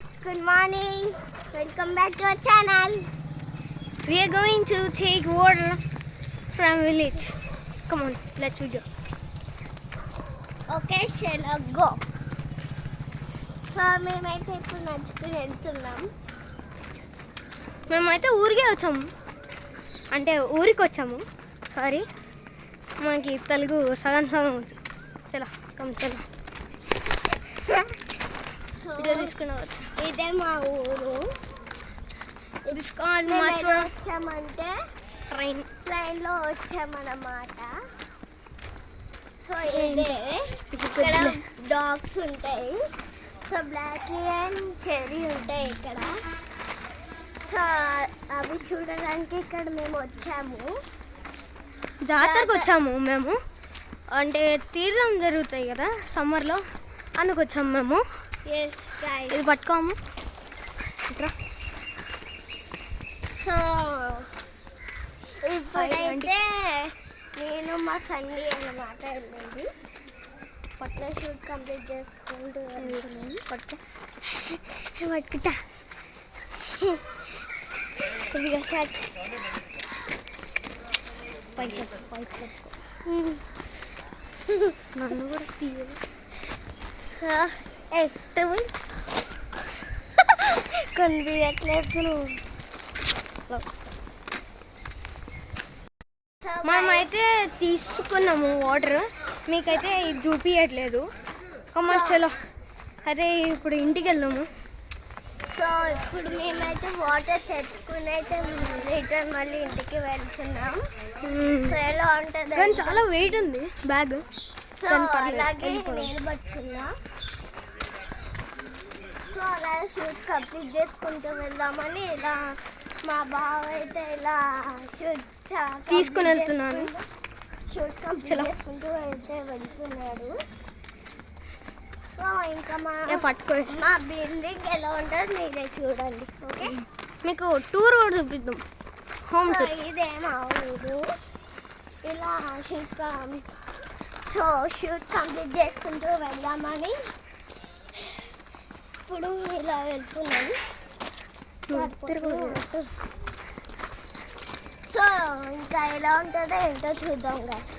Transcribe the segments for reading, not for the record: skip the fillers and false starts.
Good morning. Welcome back to our channel. We are going to take water from village. Come on, let's go. Okay, shall I go? So మేమైతే ఇప్పుడు నడుచుకుని వెళ్తున్నాం. మేమైతే ఊరికే వచ్చాము, అంటే ఊరికి వచ్చాము. సారీ, మనకి తెలుగు సగం సగం వచ్చు. చలో కమ్ చలో, వీడియో తీసుకునేవచ్చు. ఇదే మా ఊరు. వచ్చామంటే ట్రైన్లో వచ్చామన్నమాట. సో ఇదే ఇక్కడ డాగ్స్ ఉంటాయి. సో బ్లాక్ అండ్ చెర్రీ ఉంటాయి ఇక్కడ. సో అవి చూడడానికి ఇక్కడ మేము వచ్చాము. జాతరకు వచ్చాము మేము, అంటే తీర్థం జరుగుతాయి కదా సమ్మర్లో, అందుకు వచ్చాము మేము. ఇది పట్టుకోము. సో ఇప్పుడైతే నేను మా సంగీ అన్నమాట వెళ్ళింది. పట్ల షూట్ కంప్లీట్ చేసుకుంటూ వెళ్తున్నాను. పట్టుకుంటా కొద్దిగా షర్ట్ నన్ను కూడా తీయాలి. సో కనిపించట్లేదు. మనమైతే తీసుకున్నాము వాటర్, మీకైతే ఇది చూపించట్లేదు. కమ్మని చలో, అదే ఇప్పుడు ఇంటికి వెళ్దాము. సో ఇప్పుడు మేమైతే వాటర్ తెచ్చుకుని అయితే రిటర్న్ మళ్ళీ ఇంటికి వెళ్తున్నాం. సో ఎలా ఉంటుంది కానీ చాలా వెయిట్ ఉంది బ్యాగ్. సో అలాగే నేను పట్టుకున్నా. సో అలా షూట్ కంప్లీట్ చేసుకుంటూ వెళ్దామని ఇలా మా బావ అయితే ఇలా షూట్ తీసుకుని వెళ్తున్నాను. షూట్ కంప్లీట్ చేసుకుంటూ అయితే వెళ్తున్నాడు. సో ఇంకా మా బిల్డింగ్ ఎలా ఉంటుందో మీరే చూడండి. ఓకే, మీకు టూర్ కూడా చూపిద్దాం. Home tour. ఇదే మా ఊరు. ఇలా షూట్ కంప్లీట్ చేసుకుంటూ వెళ్దామని ఇప్పుడు ఇలా వెళ్తున్నాను. సో ఇంకా ఎలా ఉంటుందో ఏంటో చూద్దాం గైస్.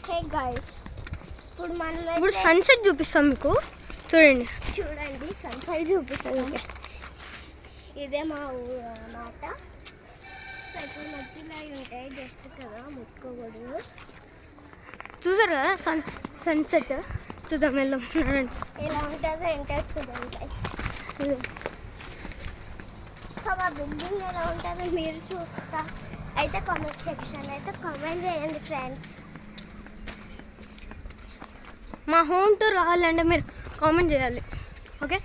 హే గైస్, ఇప్పుడు మనం సన్సెట్ చూపిస్తాం మీకు. చూడండి సన్సెట్ చూపిస్తాం. ఇదే మా ఊరు అన్నమాట. సో ఇప్పుడు మట్టిలా ఉంటాయి జస్ట్ కదా, ముట్టుకోకూడదు. చూసారు కదా సన్సెట్. చూద్దాం, వెళ్దాం. ఎలా ఉంటుందో ఏంటో చూడండి. సో మా బిల్డింగ్ ఎలా ఉంటుందో మీరు చూస్తా అయితే కామెంట్ సెక్షన్ అయితే కామెంట్ చేయండి ఫ్రెండ్స్. మా హోమ్ టూర్ కావాలంటే మీరు కామెంట్ చేయాలి. ఓకే,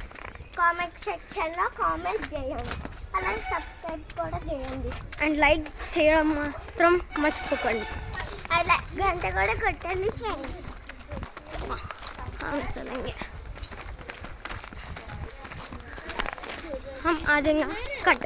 కామెంట్ సెక్షన్లో కామెంట్ చేయండి. అలాగే సబ్స్క్రైబ్ కూడా చేయండి. అండ్ లైక్ చేయడం మాత్రం మర్చిపోకండి. అలా గంట కూడా కొట్టండి ఫ్రెండ్స్. चलेंगे हम आ जाएंगे कट.